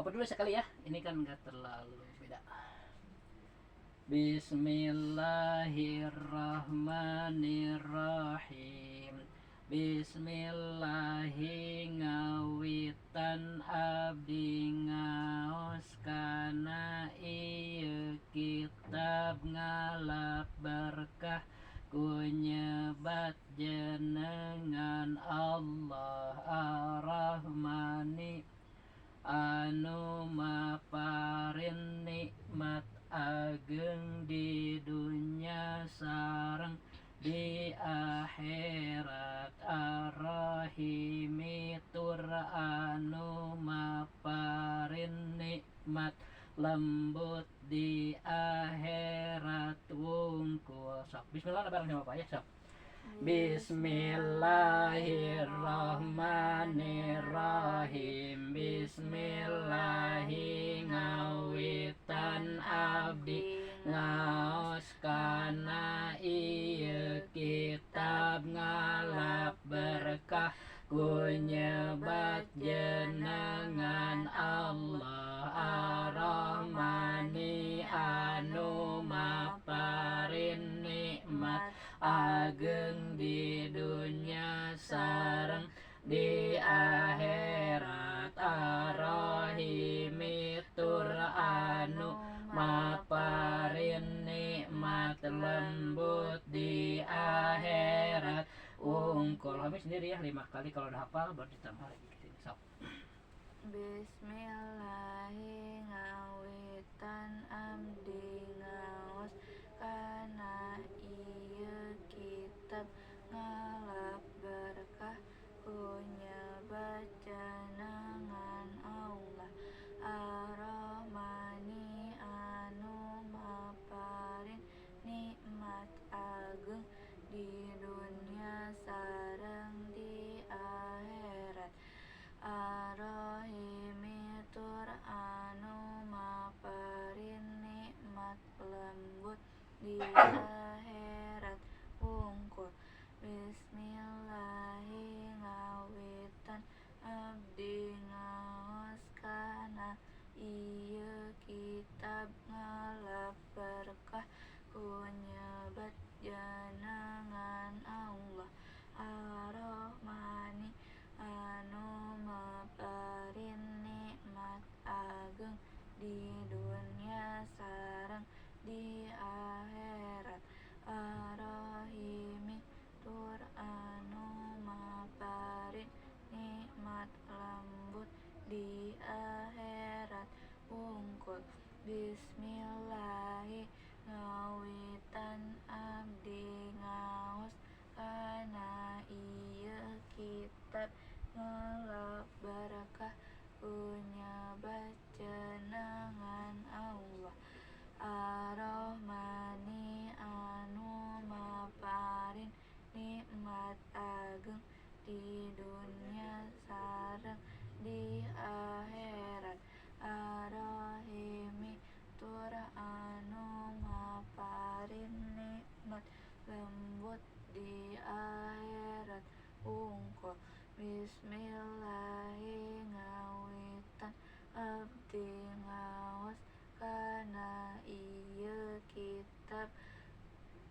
coba dulu sekali ya, ini kan nggak terlalu beda. Bismillahirrahmanirrahim. Bismillahi ngawitan abdi ngaos kana ieu kitab ngalap berkah ku nyebat jenengan Allah Ar-Rahmani anu maparin nikmat ageng di dunya sareng di akhirat Ar-Rahimi tur anu maparin nikmat lembut di akhirat wungkul. Sok bismillah bareng sama Pak ya, sok. Bismillahirrahmanirrahim. Bismillahi ngawitan abdi ngaos kana ieu kitab ngalap berkah ku nyebat jenengan Allah Ar-Rahmani anu maparin nikmat ageng di dunya sareng di akhirat Ar-Rahimi tur anu maparin nikmat lembut di akhirat wungkul. Kami sendiri ya 5 kali, kalau udah hafal baru ditambah lagi gitu. Sok. Bismillahi ngawitan abdi ngaos kana ieu kitab ngalap berkah ku nyebat jenengan Allah Ar-Rahmani anu maparin nikmat ageng di dunya sareng di akhirat Ar-Rahimi tur anu maparin nikmat lembut di akhirat wungkul. Bismillahi ngawitan abdi ngaos kana ieu kitab ngalap berkah ku nyebat jenengan Allah Ar-Rahmani anu maparin nikmat ageng di dunya sareng di akhirat Ar-Rahimi tur anu maparin nikmat lembut di akhirat wungkul. Bismillahi ngawitan abdi ngaos kana ieu kitab ngalap berkah ku nyebat jenengan Allah Ar-Rahmani anu maparin nikmat ageng di dunya sareng di akhirat Ar-Rahimi tur anu maparin nikmat lembut di akhirat wungkul. Bismillahi ngawitan abdi ngaos kana ieu kitab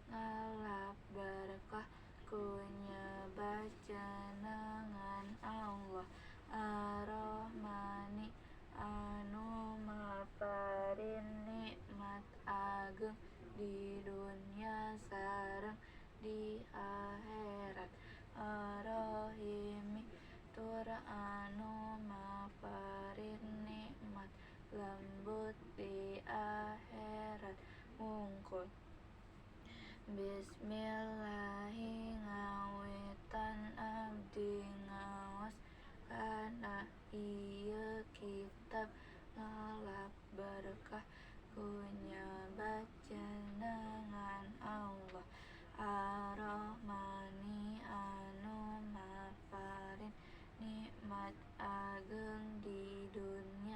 ngalap berkah ku nyebat jenengan Allah Ar-Rahmani anu maparin nikmat ageng di dunya sareng di akhirat Ar-Rahimi tur anu maparin nikmat lembut di akhirat wungkul. Bismillahi ngawitan abdi ngaos kana ieu kitab ngalap berkah ku nyebat jenengan Allah Ar-Rahmani anu maparin nikmat ageng di dunya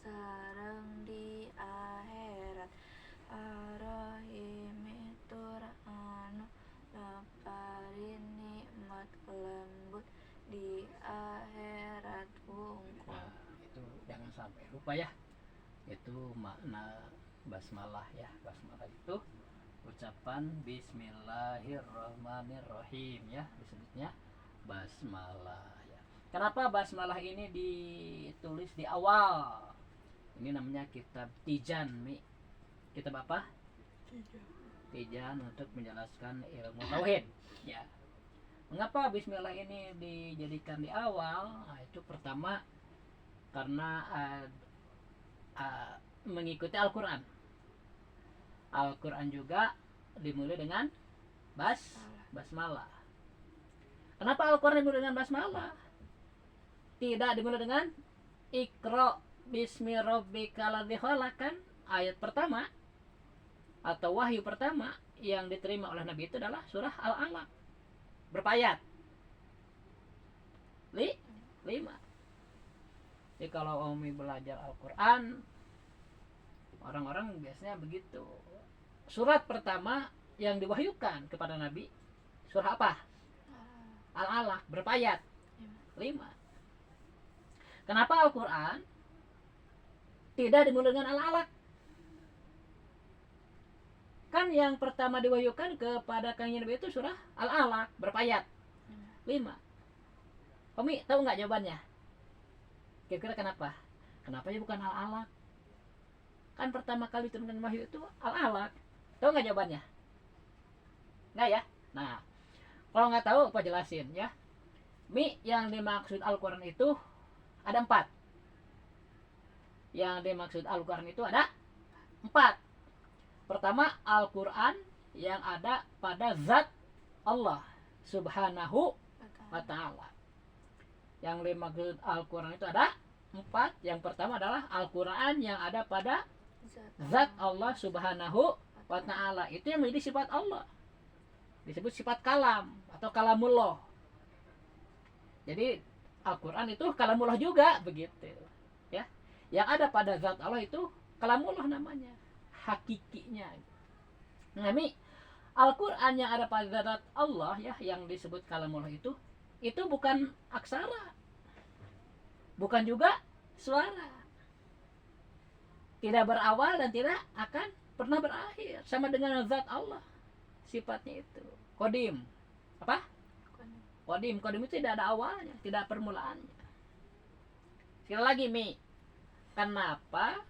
sareng di akhirat Ar-Rahimi tur anu maparin nikmat lembut di akhirat wungkul. Nah, itu jangan sampai lupa ya. makna basmalah ya. Basmalah itu ucapan Bismillahirrahmanirrahim ya, disebutnya basmalah ya. Kenapa basmalah ini ditulis di awal? Ini namanya kitab Tijan, Mi. Kitab apa? Tijan untuk menjelaskan ilmu tauhid ya. Mengapa bismillah ini dijadikan di awal? Nah, itu pertama karena mengikuti Al-Qur'an. Al-Qur'an juga dimulai dengan basmalah. Kenapa Al-Qur'an dimulai dengan basmalah? Tidak dimulai dengan Iqra bismi rabbikal ladzi khalaq, kan ayat pertama atau wahyu pertama yang diterima oleh Nabi itu adalah surah Al-Alaq. Berapa ayat? 5. Jadi kalau Umi belajar Al-Quran, orang-orang biasanya begitu. Surat pertama yang diwahyukan kepada Nabi, surah apa? Al-Alaq. Berapa ayat? 5. Kenapa Al-Quran tidak dimulai dengan Al-Alaq? Kan yang pertama diwahyukan kepada kanjeng Nabi itu surah Al-Alaq. Berapa ayat? 5. Umi tahu nggak jawabannya? Kira-kira kenapa? Kenapanya bukan Al-Alaq? Kan pertama kali turunkan wahyu itu Al-Alaq. Tahu nggak jawabannya? Nggak ya? Nah, kalau nggak tahu apa jelasin ya. Mi, yang dimaksud Al-Quran itu ada 4. Yang dimaksud Al-Quran itu ada 4. Pertama, Al-Quran yang ada pada zat Allah subhanahu wa ta'ala. Yang dimaksud Al-Quran itu ada 4. Yang pertama adalah Al-Quran yang ada pada zat Allah subhanahu wa ta'ala. Itu yang menjadi sifat Allah. Disebut sifat kalam atau kalamullah. Jadi Al-Quran itu kalamullah juga begitu. Ya. Yang ada pada zat Allah itu kalamullah namanya. Hakikinya. Nah, Al-Quran yang ada pada zat Allah ya, yang disebut kalamullah itu bukan aksara, bukan juga suara, tidak berawal dan tidak akan pernah berakhir, sama dengan zat Allah. Sifatnya itu Qadim. Apa? Qadim itu tidak ada awalnya, tidak permulaannya. Sekali lagi, Mi, kenapa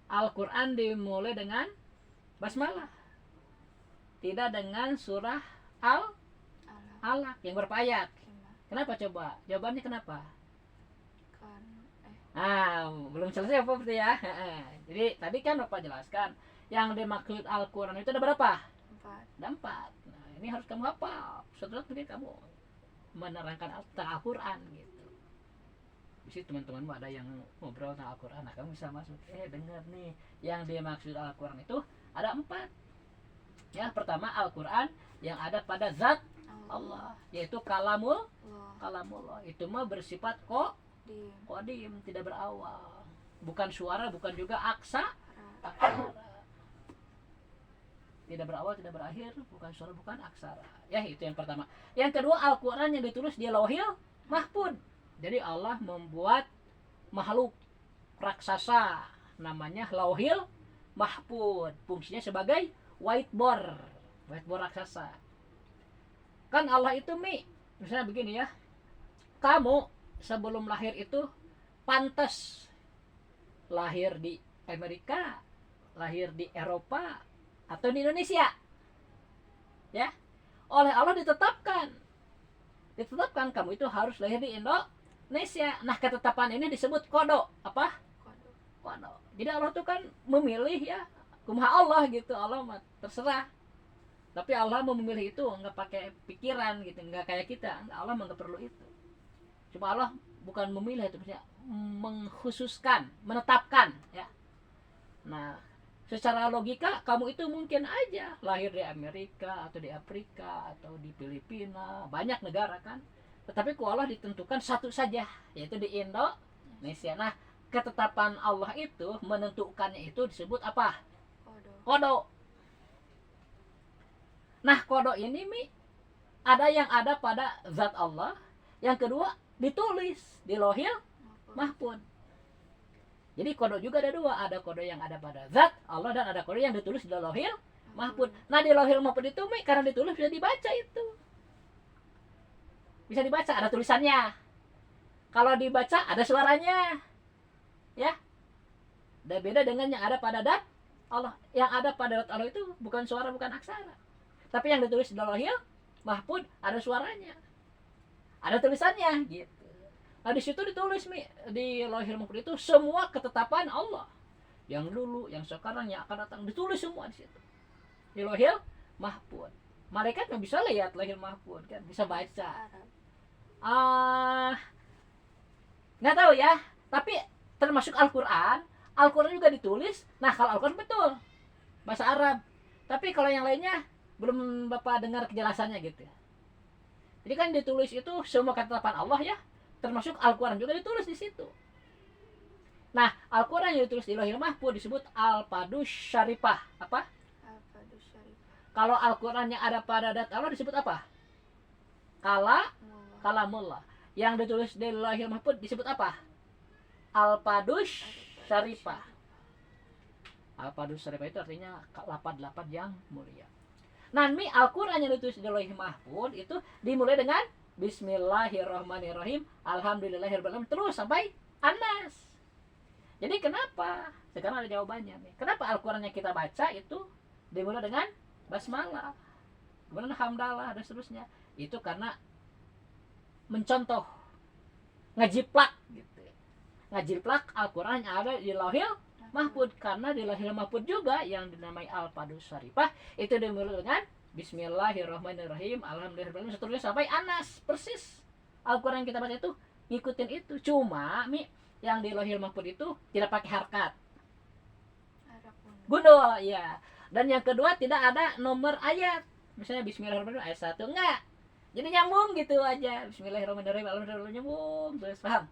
Al-Quran dimulai dengan basmalah, tidak dengan surah Al-Alaq yang berapa ayat? Kenapa coba? Jawabannya kenapa? Belum selesai apa berarti ya? Jadi tadi kan Bapak jelaskan yang dimaksud Al-Quran itu ada berapa? 4. Ada 4. Nah, ini harus kamu hafal. Setelah itu kamu menerangkan Al-Quran gitu. Bisa teman-temanmu ada yang ngobrol tentang Al-Quran, nah kamu bisa masuk, dengar nih, yang dimaksud Al-Quran itu ada 4. Ya, pertama Al-Quran yang ada pada zat Allah, yaitu kalamullah. Itu mah bersifat qadim, tidak berawal, bukan suara, bukan juga aksara. Tidak berawal, tidak berakhir, bukan suara, bukan aksara. Ya, itu yang pertama. Yang kedua, Al-Quran yang ditulis di Lauhil Mahfuz. Jadi Allah membuat makhluk raksasa namanya Lauhil Mahfuz. Fungsinya sebagai whiteboard raksasa. Kan Allah itu, Mi, misalnya begini ya. Kamu sebelum lahir itu pantas lahir di Amerika, lahir di Eropa, atau di Indonesia. Ya. Oleh Allah ditetapkan kamu itu harus lahir di Indonesia. Nah, ketetapan ini disebut kodo. Apa? Kodo. Jadi Allah itu kan memilih ya, kumaha Allah gitu. Allah terserah. Tapi Allah mau memilih itu nggak pakai pikiran gitu, nggak kayak kita. Allah nggak perlu itu. Cuma Allah bukan memilih itu, maksudnya mengkhususkan, menetapkan ya. Nah, secara logika kamu itu mungkin aja lahir di Amerika atau di Afrika atau di Filipina, banyak negara kan. Tetapi ku Allah ditentukan satu saja, yaitu di Indonesia. Nah, ketetapan Allah itu menentukannya itu disebut apa? Kodo. Nah, kodo ini, Mi, ada yang ada pada zat Allah, yang kedua ditulis di Lauhil Mahfuz. Jadi kode juga ada dua, ada kode yang ada pada zat Allah dan ada kode yang ditulis di Lauhil Mahfud. Nah di Lauhil Mahfud itu Mi, karena ditulis bisa dibaca itu. Bisa dibaca, ada tulisannya. Kalau dibaca ada suaranya. Ya. Dan beda dengan yang ada pada dat Allah. Yang ada pada dat Allah itu bukan suara, bukan aksara. Tapi yang ditulis di Lauhil Mahfud ada suaranya. Ada tulisannya gitu. Nah di situ ditulis Mi, di Lauhil Mahfud itu semua ketetapan Allah. Yang dulu, yang sekarang, yang akan datang ditulis semua di situ. Di Lauhil Mahfud. Malaikat nggak bisa lihat Lauhil Mahfud kan, bisa baca. Nggak tahu ya, tapi termasuk Al-Quran. Al-Quran juga ditulis. Nah kalau Al-Quran betul bahasa Arab, tapi kalau yang lainnya belum Bapak dengar kejelasannya gitu. Jadi kan ditulis itu semua ketetapan Allah ya, termasuk Al-Quran juga ditulis di situ. Nah Al-Quran yang ditulis di Lauhil Mahfud disebut Al-Padus Syarifah. Apa? Al-Padus Syarifah. Kalau Al-Quran yang ada pada dat Allah disebut apa? Kalamullah. Yang ditulis di Lauhil Mahfud disebut apa? Al-Padus Syarifah. Al-Padus Syarifah itu artinya lapan-lapan yang mulia. Nanti Al-Quran yang ditulis di Lauhil Mahfud itu dimulai dengan Bismillahirrahmanirrahim, Alhamdulillahirrahmanirrahim, terus sampai An-Nas. Jadi kenapa? Sekarang ada jawabannya nih. Kenapa Al-Quran yang kita baca itu dimulai dengan basmalah, kemudian hamdalah dan seterusnya? Itu karena mencontoh, ngejiplak gitu. Ngejiplak Al-Quran yang ada di Lauhil Mahfud. Karena di Lauhil Mahfud juga yang dinamai Al-Padus Syarifah itu dimulai dengan Bismillahirrahmanirrahim, Alhamdulillahirrahmanirrahim, seterusnya sampai Anas. Persis Al-Quran yang kita baca itu ngikutin itu. Cuma yang di Lauhil Mahfud itu tidak pakai harkat, gundul ya. Dan yang kedua tidak ada nomor ayat. Misalnya Bismillahirrahmanirrahim ayat 1, enggak. Jadi nyambung gitu aja. Bismillahirrahmanirrahim, Alhamdulillah, nyambung terus, paham?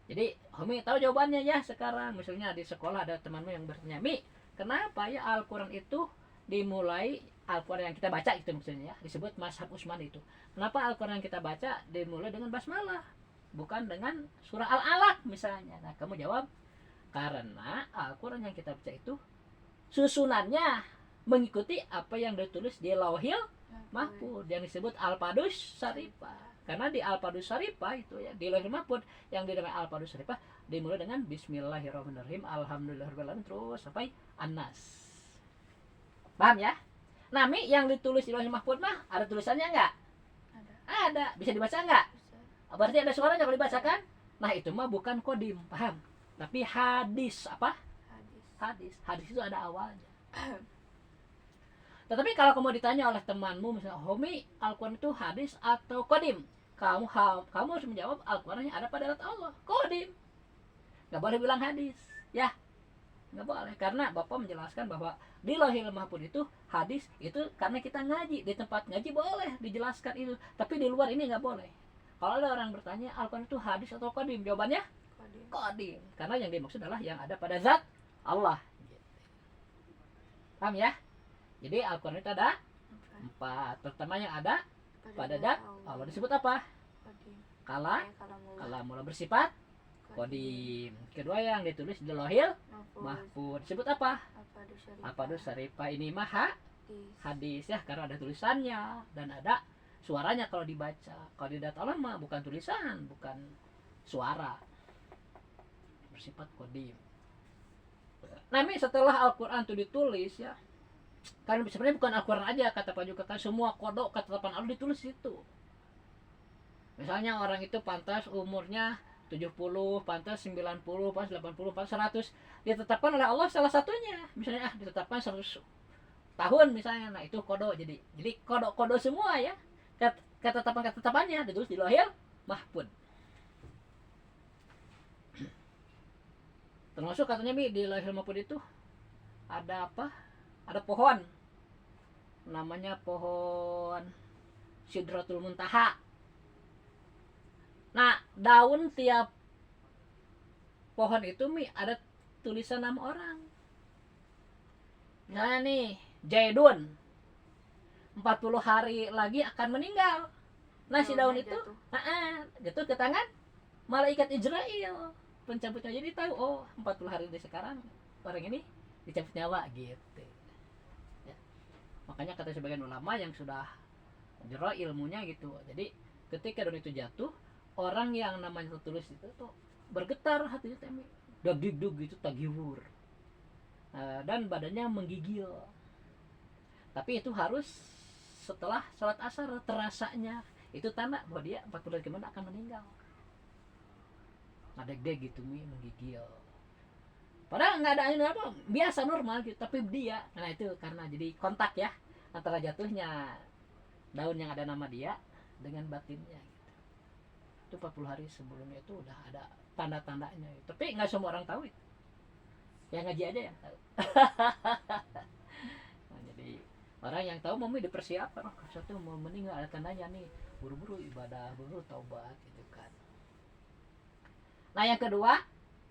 Jadi Homi tahu jawabannya ya sekarang. Misalnya di sekolah ada temanmu yang bertanya, Mi, kenapa ya Al-Quran itu dimulai, Al-Quran yang kita baca itu maksudnya ya, disebut Mazhab Utsman itu. Kenapa Al-Quran yang kita baca dimulai dengan basmalah, bukan dengan surah Al-Alaq misalnya? Nah kamu jawab, karena Al-Quran yang kita baca itu susunannya mengikuti apa yang ditulis di Lauhil Mahfud yang disebut Al-Padus Syarifah. Karena di Al-Padus Syarifah itu ya, di Lauhil Mahfud yang dinamai Al-Padus Syarifah dimulai dengan Bismillahirrahmanirrahim, Alhamdulillahirrahmanirrahim, terus sampai An-Nas. Paham ya? Nah, yang ditulis di Lauhil Mahfud mah ada tulisannya enggak? Ada. Bisa dibaca enggak? Bisa. Berarti ada suaranya kalau dibacakan. Nah, itu mah bukan kodim, paham? Tapi hadis. Apa? Hadis. Hadis itu ada awalnya. Tetapi kalau kamu ditanya oleh temanmu misalnya, Homi, Al-Quran itu hadis atau kodim? Kamu harus menjawab Al-Quran yang ada pada dat Allah, kodim. Gak boleh bilang hadis, ya. Gak boleh, karena Bapak menjelaskan bahwa di Lauhil Mahfud itu hadis itu karena kita ngaji. Di tempat ngaji boleh dijelaskan itu, tapi di luar ini gak boleh. Kalau ada orang bertanya Al-Quran itu hadis atau kodim, jawabannya kodim. Karena yang dimaksud adalah yang ada pada zat Allah. Paham ya? Jadi Al-Quran itu ada 4. Pertama yang ada pada dat Allah disebut apa? Kalamullah, bersifat kodim. Kedua yang ditulis di Lauhil Mahfud disebut apa? Al-Padus Syarifah. Ini mah hadis ya, karena ada tulisannya dan ada suaranya kalau dibaca. Kalau di dat Allah mah bukan tulisan, bukan suara, bersifat kodim. Nah, setelah Al-Quran itu ditulis ya, karena sebenarnya bukan Al-Quran aja, kata Pak juga kan semua kodok ketetapan Allah ditulis itu. Misalnya orang itu pantas umurnya 70, pantas 90, pantas 80, pantas 100, ditetapkan oleh Allah salah satunya. Misalnya ditetapkan 100 tahun misalnya. Nah, itu kodok. Jadi kodok semua ya. Ketetapannya ditulis di Lauhil Mahfud. Termasuk katanya di Lauhil Mahfud itu ada apa? Ada pohon, namanya pohon Sidratul Muntaha. Nah, daun tiap pohon itu ada tulisan nama orang. Misalnya nih, Jaidun 40 hari lagi akan meninggal. Nah, si daun itu jatuh ke tangan malaikat Israel. pencabut nyawa, jadi tahu oh 40 hari dari sekarang orang ini dicabut nyawa gitu ya. Makanya kata sebagian ulama yang sudah jero ilmunya gitu, jadi ketika daun itu jatuh, orang yang namanya tertulis itu tuh bergetar hatinya temi dagdug gitu tagiwur, dan badannya menggigil. Tapi itu harus setelah sholat asar terasanya, itu tanda bahwa dia 40 hari kemudian akan meninggal. Ngadeg-deg gitu menggigil. Padahal nggak ada ini apa, biasa normal gitu, tapi dia, nah itu karena jadi kontak ya antara jatuhnya daun yang ada nama dia dengan batinnya gitu. Itu 40 hari sebelumnya itu udah ada tanda-tandanya gitu. Tapi nggak semua orang tahu itu. Yang ngaji aja yang tahu. Nah, jadi orang yang tahu mau dipersiapkan, oh satu mau meninggal ada tandanya nih, buru-buru ibadah, buru-buru taubat gitu kan. Nah yang kedua,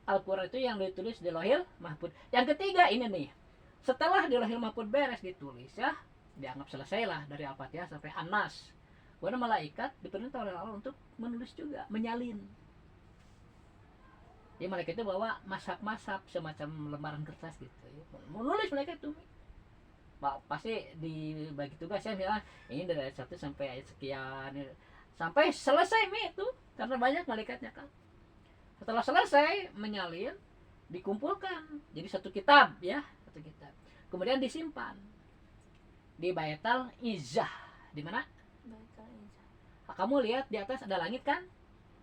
Al-Quran itu yang ditulis di Lauhil Mahfud. Yang ketiga ini nih, setelah di Lauhil Mahfud beres ditulis ya, dianggap selesai lah dari Al-Fatihah sampai An-Nas. Karena malaikat diperintah oleh Allah untuk menulis juga, menyalin. Jadi malaikat itu bawa masap-masap semacam lembaran kertas gitu. Menulis mereka itu. Pasti dibagi tugas ya, misalnya ini dari ayat 1 sampai ayat sekian, sampai selesai itu, karena banyak malaikatnya kan. Setelah selesai menyalin, dikumpulkan jadi satu kitab ya, satu kitab. Kemudian disimpan di Baitul Izzah. Di mana? Baitul Izzah. Kamu lihat di atas ada langit kan?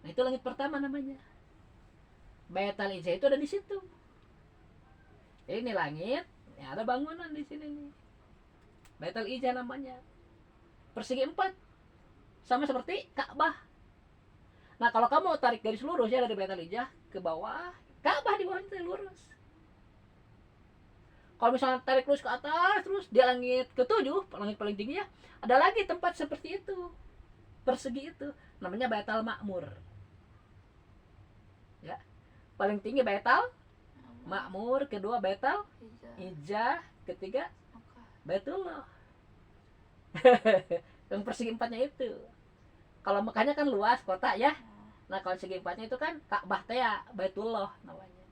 Nah, itu langit pertama namanya. Baitul Izzah itu ada di situ. Jadi ini langit, ya ada bangunan di sini nih. Baitul Izzah namanya. Persegi 4. Sama seperti Ka'bah. Nah kalau kamu tarik garis lurus ya dari Baitul Izzah ke bawah, Ka'bah di bawah itu lurus. Kalau misalnya tarik lurus ke atas terus di langit ke-7, langit paling tinggi ya, ada lagi tempat seperti itu, persegi itu, namanya Baitul Ma'mur. Ya, paling tinggi Baitul Ma'mur, kedua Baitul Izzah, ketiga Baitullah. Yang persegi 4-nya itu. Kalau Mekahnya kan luas kota ya. Nah kalau segi 4-nya itu kan Ka'bah teh ya, Baitullah namanya.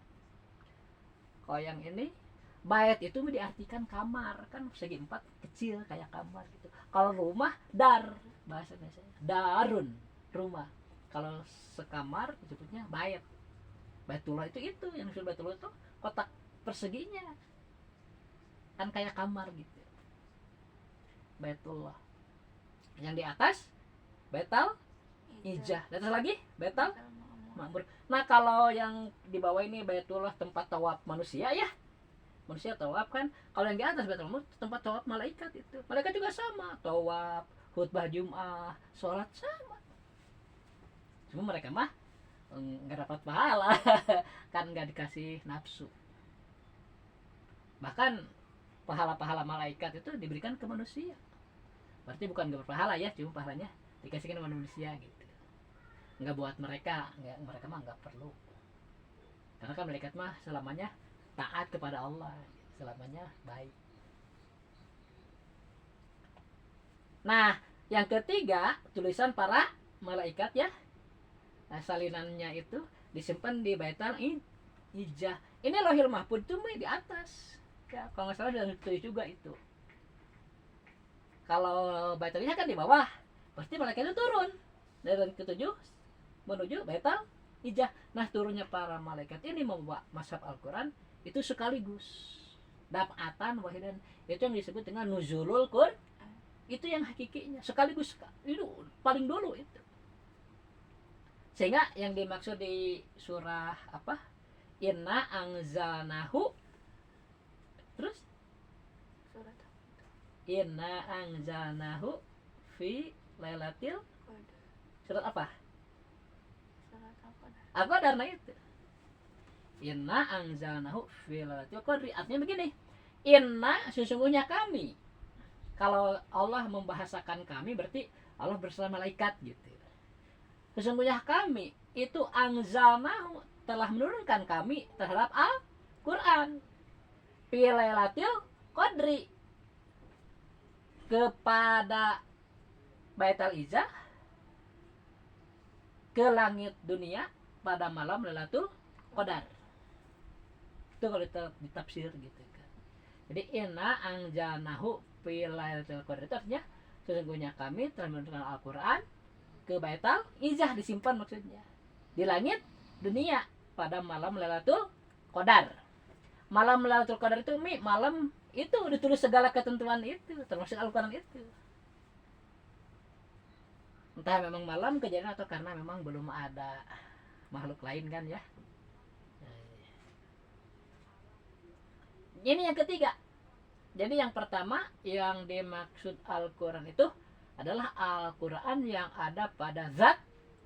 Kalau yang ini bait itu diartikan kamar, kan segi 4 kecil kayak kamar gitu. Kalau rumah dar, bahasa Indonesia darun, rumah. Kalau sekamar disebutnya bait. Baitullah itu yang disebut Baitullah itu kotak perseginya. Kan kayak kamar gitu. Baitullah. Yang di atas Baitul Izzah. Di atas lagi Baitul Ma'mur. Nah kalau yang di bawah ini Baitullah tempat tawaf manusia ya. Manusia tawaf kan. Kalau yang di atas Baitul Ma'mur tempat tawaf malaikat itu. Malaikat juga sama. Tawaf, khutbah Jum'ah, sholat sama. Cuma mereka mah nggak dapat pahala. Kan nggak dikasih nafsu. Bahkan pahala-pahala malaikat itu diberikan ke manusia. Berarti bukan gak berpahala ya, cuma pahalanya dikasihkan ke manusia gitu. Nggak buat mereka mah nggak perlu. Karena kan malaikat mah selamanya taat kepada Allah, selamanya baik. Nah, yang ketiga tulisan para malaikat ya. Nah, salinannya itu disimpan di Baitul Izzah. Ini Lauhil Mahfud tuh di atas. Ya, kalau nggak salah sudah ditulis juga itu. Kalau Baitul Izzah kan di bawah, pasti malaikat itu turun dari langit ke-7 menuju Baitul Izzah. Nah turunnya para malaikat ini membawa mashaf Al-Quran itu sekaligus dapatan wahidan, itu yang disebut dengan nuzulul Quran. Itu yang hakikinya sekaligus, itu paling dulu itu. Sehingga yang dimaksud di surah apa, inna anzalnahu, terus inna anzalnahu fi lailatil surat apa? Al-Qadar. Nah itu. Inna anzalnahu fi lailatul qadri. Artinya begini. Inna sesungguhnya kami. Kalau Allah membahasakan kami berarti Allah bersama malaikat gitu. Sesungguhnya kami itu anzalnahu telah menurunkan kami terhadap Al-Qur'an fi lailatul qadri, kepada Baitul Izzah, ke langit dunia pada malam Lailatul Qadar. Itu kalau ditafsir gitu kan. Jadi inna anjalnahu fi lailatul qadar itu artinya sesungguhnya kami telah menurunkan Al-Qur'an ke Baitul Izzah, disimpan maksudnya di langit dunia pada malam Lailatul Qadar. Malam Lailatul Qadar itu malam itu ditulis segala ketentuan itu termasuk Al-Qur'an itu. Entah memang malam kejadian atau karena memang belum ada makhluk lain kan ya. Ini yang ketiga. Jadi yang pertama yang dimaksud Al-Quran itu adalah Al-Quran yang ada pada zat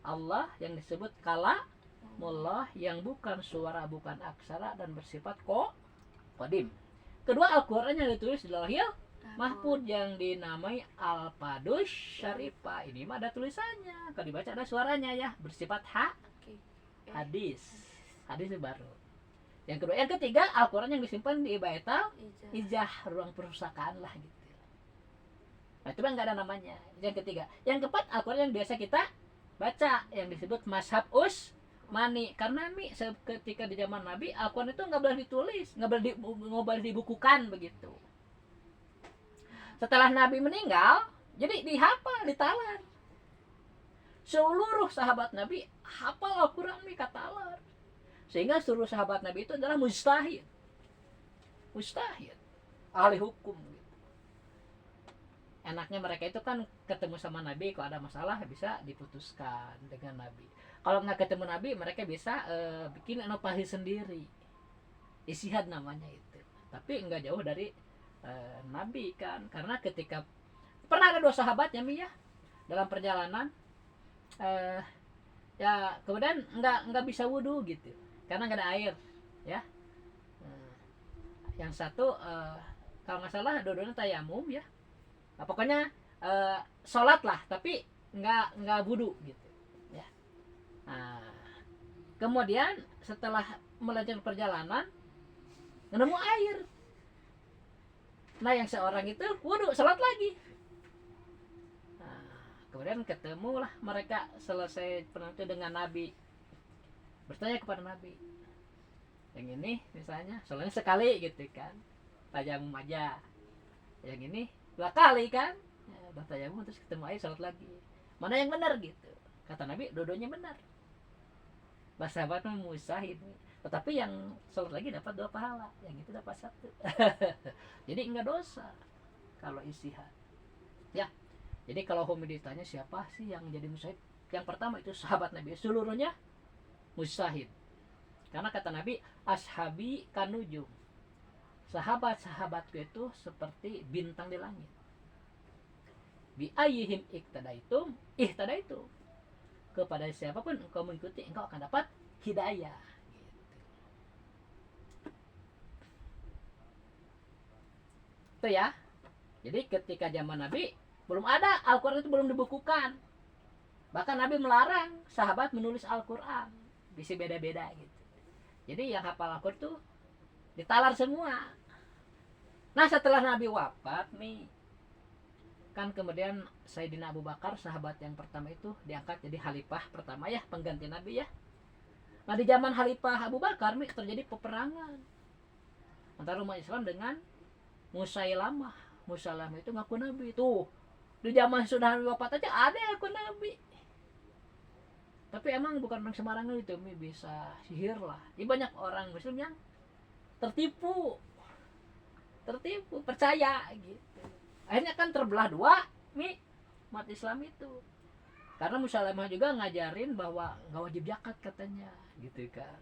Allah yang disebut kalamullah, yang bukan suara, bukan aksara, dan bersifat qadim. Kedua, Al-Quran yang ditulis di Lauhil Mahfuz yang dinamai Al-Fadus Syarifah. Ini mah ada tulisannya, kalau dibaca ada suaranya ya, bersifat hadis. Hadis itu baru. Yang kedua, yang ketiga, Al-Quran yang disimpan di Baitul Izzah, ruang perpustakaan lah gitu. Nah, itu nggak ada namanya. Yang ketiga, yang keempat, Al-Quran yang biasa kita baca yang disebut Mashab Mani, karena ketika di zaman Nabi Al-Quran itu nggak boleh ditulis, nggak boleh dibukukan begitu. Setelah Nabi meninggal, jadi dihafal, ditalar. Seluruh sahabat Nabi hafal Al-Quran katalar. Sehingga seluruh sahabat Nabi itu adalah mujtahid, ahli hukum gitu. Enaknya mereka itu kan ketemu sama Nabi, kalau ada masalah bisa diputuskan dengan Nabi. Kalau nggak ketemu Nabi, mereka bisa bikin inovasi sendiri, ijtihad namanya itu. Tapi nggak jauh dari Nabi kan, karena ketika pernah ada 2 sahabat ya dalam perjalanan ya kemudian nggak bisa wudhu gitu karena nggak ada air ya. Yang satu kalau nggak salah dua-duanya tayamum ya. Nah, pokoknya sholat lah tapi nggak wudhu gitu ya. Nah, kemudian setelah melanjutkan perjalanan nemu air. Nah, yang seorang itu wudhu sholat lagi. Nah, kemudian ketemulah mereka selesai penantu dengan Nabi, bertanya kepada Nabi, yang ini misalnya sholatnya sekali gitu kan, tayamum aja. Yang ini 2 kali kan, ya, udah tayamum terus ketemu air sholat lagi, mana yang benar gitu. Kata Nabi, dua-duanya benar. Bahasa sahabat mujtahid, tetapi yang sholat lagi dapat 2 pahala, yang itu dapat 1. Jadi enggak dosa kalau ijtihad ya. Jadi kalau Homi ditanya siapa sih yang jadi mujtahid, yang pertama itu sahabat Nabi, seluruhnya mujtahid. Karena kata Nabi, ashabi kanujum, sahabat-sahabatku itu seperti bintang di langit. Bi ayyihim ihtadaitum ihtadaitum, kepada siapapun engkau mengikuti engkau akan dapat hidayah gitu. Itu ya. Jadi ketika zaman Nabi belum ada, Al-Quran itu belum dibukukan. Bahkan Nabi melarang sahabat menulis Al-Quran, bisa beda-beda gitu. Jadi yang hafal Al-Quran tuh ditalar semua. Nah, setelah Nabi wafat nih, kan kemudian Sayyidina Abu Bakar, sahabat yang pertama itu, diangkat jadi khalifah pertama ya, pengganti Nabi ya. Nah, di zaman khalifah Abu Bakar nih terjadi peperangan antara umat Islam dengan Musailamah. Musailamah itu ngaku Nabi. Tuh, di zaman sudah Nabi wafat aja ada yang ngaku Nabi. Tapi emang bukan orang sembarangan itu, bisa sihir lah. Jadi banyak orang Muslim yang tertipu, percaya gitu. Akhirnya kan terbelah 2 umat Islam itu. Karena Musailamah juga ngajarin bahwa nggak wajib zakat katanya, gitu kan.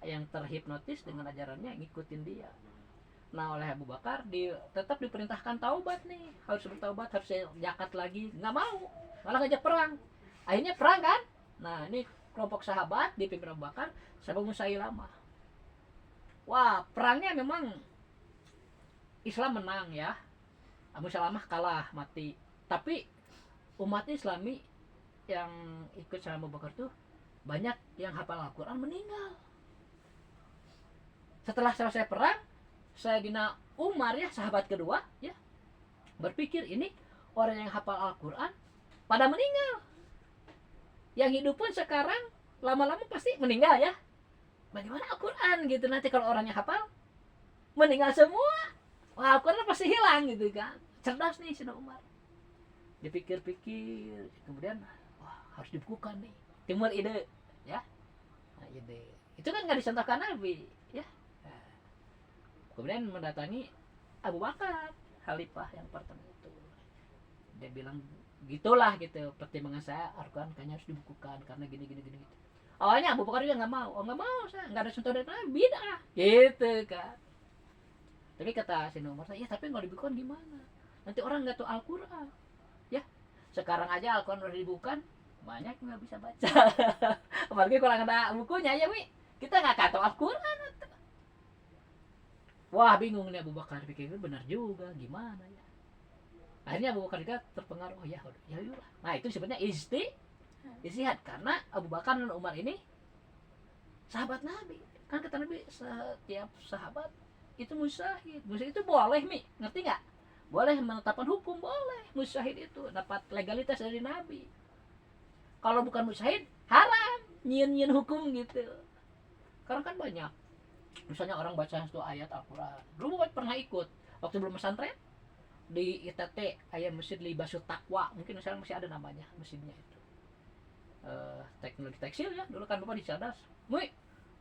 Yang terhipnotis dengan ajarannya ngikutin dia. Nah, oleh Abu Bakar tetap diperintahkan taubat nih, harus bertaubat, harus zakat lagi, nggak mau, malah ngajak perang. Akhirnya perang kan. Nah, ini kelompok sahabat dipimpin Abu Bakar sama Musailamah. Wah, perangnya memang Islam menang ya. Musailamah kalah, mati. Tapi umat Islami yang ikut sama Abu Bakar tuh banyak yang hafal Al-Quran meninggal. Setelah selesai perang, Sayyidina Umar ya, sahabat kedua ya, berpikir ini orang yang hafal Al-Quran pada meninggal. Yang hidup pun sekarang lama-lama pasti meninggal ya. bagaimana Al-Quran gitu, nanti kalau orangnya hafal meninggal semua, wah Al-Quran pasti hilang gitu kan. Cerdas nih Sayyidina Umar, dipikir-pikir kemudian wah harus dibukukan nih, timbul ide ya. Nah, ide itu kan nggak dicontohkan Nabi ya. Nah, kemudian mendatangi Abu Bakar, khalifah yang pertama itu, dia bilang gitulah gitu, pertimbangan saya Al-Quran kayaknya harus dibukukan karena gini gini gini gitu. Awalnya Abu Bakar juga nggak mau, oh nggak mau, saya nggak ada contoh dari Nabi, bid'ah gitu kan. Tapi kata Sayyidina Umar, ya tapi kalau dibukukan gimana, nanti orang nggak tahu Al-Quran ya. Sekarang aja Al-Quran udah dibukukan banyak nggak bisa baca apalagi kalau ada bukunya ya Mi, kita nggak tahu Al-Quran. Wah bingung nih Abu Bakar, pikir benar juga gimana ya. Akhirnya Abu Bakar juga terpengaruh, oh ya udah ya udah. Nah itu sebenarnya istihad karena Abu Bakar dan Umar ini sahabat Nabi kan, kata Nabi setiap sahabat itu musyahid. Musyahid itu boleh Mi, ngerti nggak, boleh menetapkan hukum, boleh musyahid itu dapat legalitas dari Nabi. Kalau bukan musyahid haram nyiin hukum gitu. Karena kan banyak misalnya orang baca satu ayat Al-Quran, dulu pernah ikut waktu belum pesantren di ITT ayat Masjid Libasut Taqwa, mungkin misalnya masih ada namanya mesinnya itu, teknologi tekstil ya dulu kan bapak di Cadas. Wih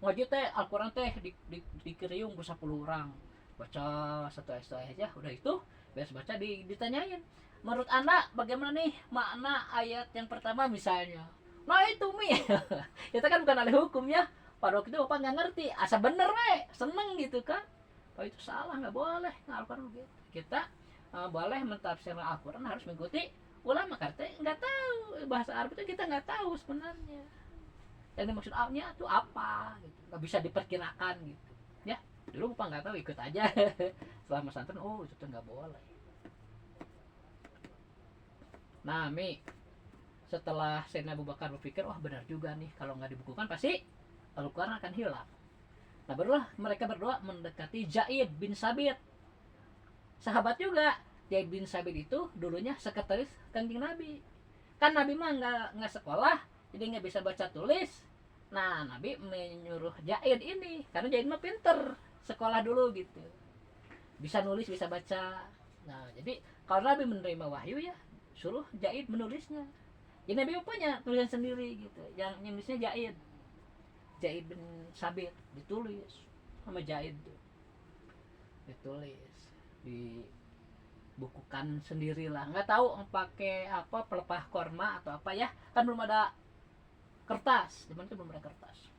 ngaji teh Al-Quran teh di Keriung 10 orang baca satu ayat aja, udah itu beres baca ditanyain, menurut anda bagaimana nih makna ayat yang pertama misalnya. Nah itu Mi kita kan bukan ahli hukum ya, pada waktu itu bapak nggak ngerti, asa bener seneng gitu kan. Oh itu salah, nggak boleh Al-Quran begitu. Kita boleh mentafsirkan Al-Quran harus mengikuti ulama, karena nggak tahu bahasa Arab itu, kita nggak tahu sebenarnya yang dimaksud A-nya itu apa gitu, nggak bisa diperkirakan gitu ya. Dulu bapak nggak tahu, ikut aja selama pesantren, oh itu tuh nggak boleh. Nah Mi, setelah Sayyidina Abu Bakar berpikir, oh benar juga nih, kalau nggak dibukukan pasti Al-Quran akan hilang. Nah barulah mereka berdua mendekati Zaid bin Sabit, sahabat juga. Zaid bin Sabit itu dulunya sekretaris Kanjeng Nabi. Kan Nabi mah nggak sekolah, jadi nggak bisa baca tulis. Nah Nabi menyuruh Zaid ini, karena Zaid mah pinter, sekolah dulu gitu, bisa nulis bisa baca. Nah jadi kalau Nabi menerima wahyu ya suruh Zaid menulisnya. Jadi Nabi punya tulisan sendiri gitu, yang nulisnya Zaid bin Sabit, ditulis sama Zaid tuh, ditulis dibukukan sendirilah, nggak tahu pakai apa, pelepah korma atau apa ya, kan belum ada kertas, zaman itu belum ada kertas.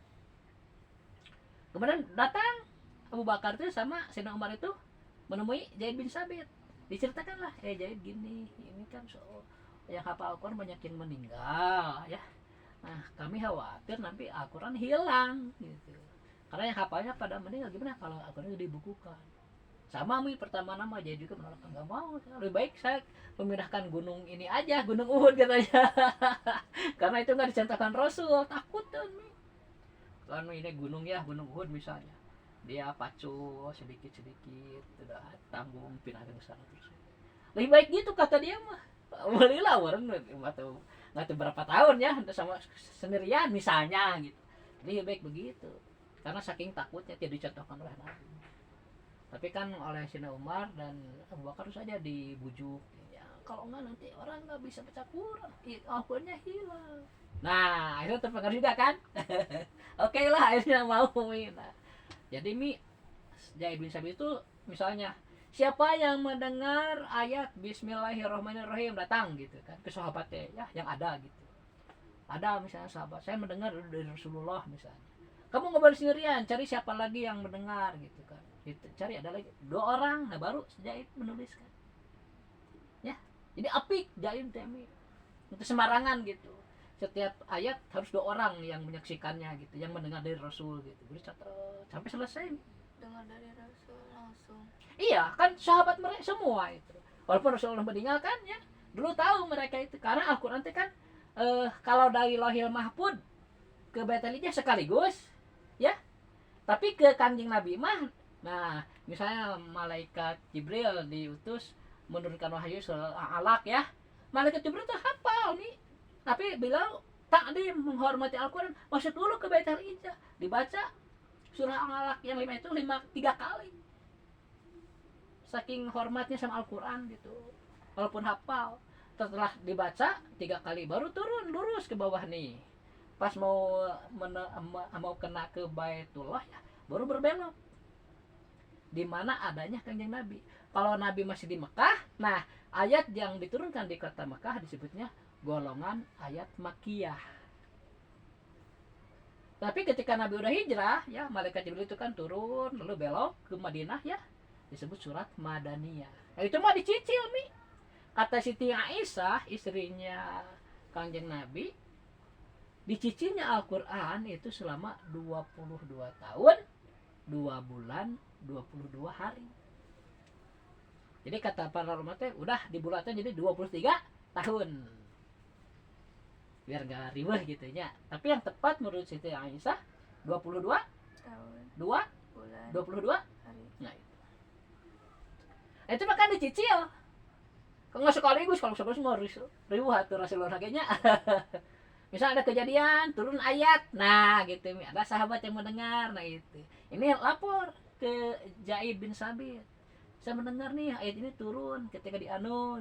Kemudian datang Abu Bakar itu sama Sayyidina Umar itu menemui Zaid bin Sabit, diceritakanlah, Zaid gini, ini kan yang hafal Al-Quran banyak yang meninggal ya. Nah kami khawatir nanti Al-Quran hilang gitu, karena yang hafalnya pada meninggal, gimana kalau Al-Quran dibukukan. Sama Mi pertama nama jadi juga menolak, nggak mau, lebih baik saya memindahkan gunung ini aja, gunung Uhud katanya karena itu nggak dicontohkan Rasul, takut kan Mi. Kan ini gunung ya, gunung Uhud misalnya, dia pacu sedikit udah tanggung pindahkan ke sana terus. Lebih baik gitu kata dia mah, belilah orang nggak tahu berapa tahun ya sama sendirian misalnya gitu. Lebih baik begitu karena saking takutnya tidak dicontohkan oleh Nabi. Tapi kan oleh Sayyidina Umar dan Abu Bakar saja dibujuk ya, kalau enggak nanti orang nggak bisa baca Quran, Al-Qurannya hilang. Nah itu terpengaruh juga kan oke lah akhirnya mau. Nah, jadi Mi, Zaid bin Sabit itu misalnya, siapa yang mendengar ayat Bismillahirrahmanirrahim, datang gitu kan ke sahabatnya ya yang ada gitu. Ada misalnya sahabat, saya mendengar dari Rasulullah misalnya, kamu nggak boleh sendirian, cari siapa lagi yang mendengar gitu kan. Gitu, cari ada lagi 2 orang, nah baru Zaid menuliskan ya. Jadi apik Zaid demi untuk sembarangan gitu, setiap ayat harus 2 orang yang menyaksikannya gitu, yang mendengar dari Rasul gitu. Jadi catat sampai selesai. Dengar dari Rasul langsung. Iya kan sahabat mereka semua itu, walaupun Rasulullah meninggal kan ya, dulu tahu mereka itu karena Al-Quran itu kan kalau dari Lauhil Mahfud ke Baitul Izzah sekaligus ya, tapi ke Kanjeng Nabi mah, nah misalnya malaikat Jibril diutus menurunkan wahyu soal alaq ya, malaikat Jibril tuh hafal nih, tapi bilang takdim menghormati Al-Quran, masuk dulu ke Baitul Izzah dibaca surah Al-Alaq yang 5 itu 3 kali. Saking hormatnya sama Al-Quran gitu. Walaupun hafal, setelah dibaca 3 kali baru turun lurus ke bawah nih. Pas mau kena ke Baitullah ya, baru berbelok. Di mana adanya Kanjeng Nabi. Kalau Nabi masih di Mekah, nah ayat yang diturunkan di kota Mekah disebutnya golongan ayat Makkiyah. Tapi ketika Nabi udah hijrah, ya malaikat Jibril itu kan turun lalu belok ke Madinah ya, disebut surat Madaniyah. Nah, itu mah dicicil Mi. Kata Siti Aisyah, istrinya Kanjeng Nabi, dicicilnya Al-Quran itu selama 22 tahun, 2 bulan, 22 hari. Jadi kata para ulama teh udah dibulatkan jadi 23 tahun. Biar gak ribet gitu ya. Tapi yang tepat menurut Siti Aisyah 22 tahun 2 bulan 22 hari. nah itu makan dicicil. Kok nggak sekaligus, kalau sekaligus mau ribuh tuh Rasulullah kayaknya. Misal ada kejadian turun ayat, nah gitu, ada sahabat yang mendengar, nah itu ini lapor ke Zaid bin Sabit, saya mendengar nih ayat ini turun ketika di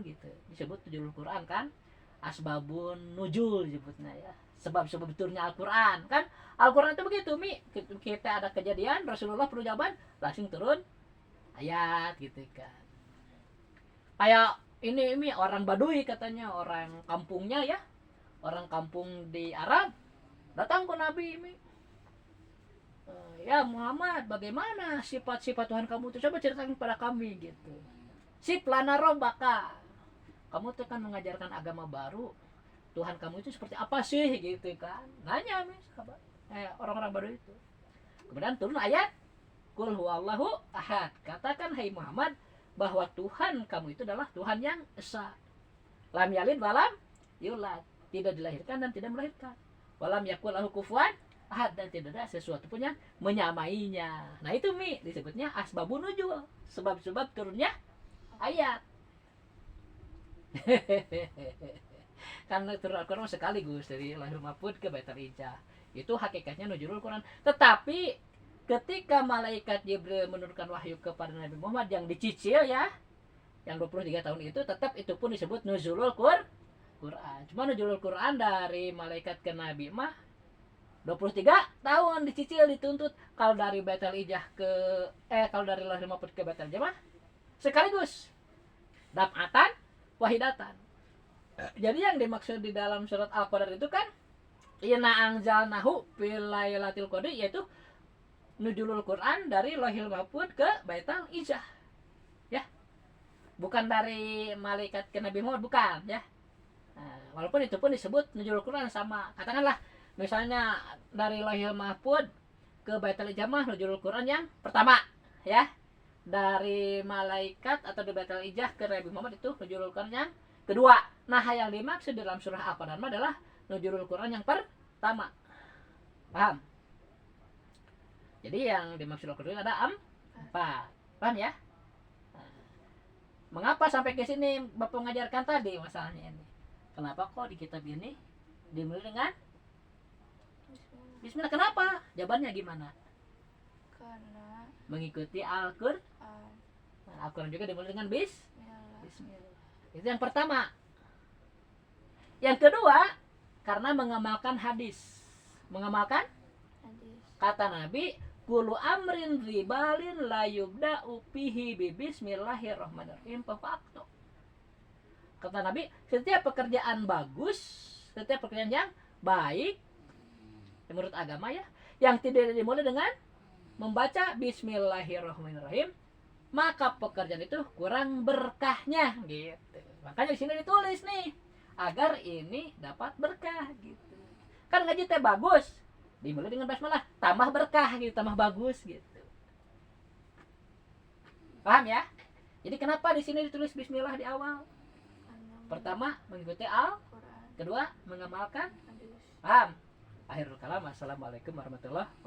gitu, disebut nuzulul Quran kan, asbabun nuzul disebutnya ya, sebab-sebab turunnya Al-Quran kan. Al-Quran itu begitu Mi, kita ada kejadian Rasulullah perlu jawaban langsung turun ayat gitu kan. Kayak ini orang Baduy katanya, orang kampungnya ya, orang kampung di Arab datang ke Nabi ini, ya Muhammad, bagaimana sifat-sifat Tuhan kamu itu, coba ceritakan kepada kami gitu. Sip lana robbaka, kamu tuh kan mengajarkan agama baru, Tuhan kamu itu seperti apa sih gitu kan, nanya nih sahabat, orang-orang Baduy itu. Kemudian turun ayat Qul huwallahu ahad, katakan hai Muhammad bahwa Tuhan kamu itu adalah Tuhan yang esa, lam yalid walam yulad, tidak dilahirkan dan tidak melahirkan, walam yakul lahu kufuwan ahad, dan tidak ada sesuatu pun yang menyamainya. Nah itu Mi disebutnya asbabun nuzul, sebab-sebab turunnya ayat. Karena turun Al-Quran sekaligus dari lahir mahfud ke Baitul Izzah, itu hakikatnya nuzulul Quran. Tetapi ketika malaikat Jibril menurunkan wahyu kepada Nabi Muhammad yang dicicil ya, yang 23 tahun itu, tetap itu pun disebut nuzulul Quran. Cuma nuzulul Quran dari malaikat ke Nabi mah 23 tahun dicicil, dituntut. Kalau dari Baitul Izzah ke kalau dari lahir mahfud ke Baitul Izzah mah sekaligus, daf'atan wahidatan. Jadi yang dimaksud di dalam surat Al-Qadar itu kan inna anzalnahu fil lailatul qadri, yaitu nuzulul Quran dari Lauhil Mahfuz ke Baitul Izzah ya, bukan dari malaikat ke Nabi Muhammad, bukan ya. Nah, walaupun itu pun disebut nuzulul Quran sama, katakanlah misalnya dari Lauhil Mahfuz ke Baitul Izzah mah nuzulul Quran yang pertama ya, dari malaikat atau di Baitul Izzah ke Nabi Muhammad itu nuzulul Quran yang kedua. Nah yang dimaksud dalam surah Al-Qadar adalah nuzulul Quran yang pertama, paham? Jadi yang dimaksud Al-Quran ada 4. Paham ya? Nah, mengapa sampai ke sini Bapak mengajarkan tadi masalahnya ini? Kenapa kok di kitab ini dimulai dengan Bismillah? Kenapa? Jawabannya gimana? Karena Mengikuti Al-Quran. Nah, Al-Quran juga dimulai dengan Bismillah. Itu yang pertama. Yang kedua, karena mengamalkan hadis. Mengamalkan hadis. kata Nabi, kulu amrin ribalin la yubda'u fihi bi bismillahirrahmanirrahim fafakto. Kata Nabi, setiap pekerjaan bagus, setiap pekerjaan yang baik menurut agama ya, yang tidak dimulai dengan membaca bismillahirrahmanirrahim, maka pekerjaan itu kurang berkahnya gitu. Makanya di sini ditulis nih, agar ini dapat berkah gitu. Kan ngaji teh bagus, dimulai dengan basmalah, tambah berkah gitu, tambah bagus gitu. Paham ya? Jadi kenapa di sini ditulis bismillah di awal? Pertama mengikuti Al-Quran, kedua mengamalkan hadis. Paham? Akhirul kalam, assalamualaikum warahmatullahi wabarakatuh.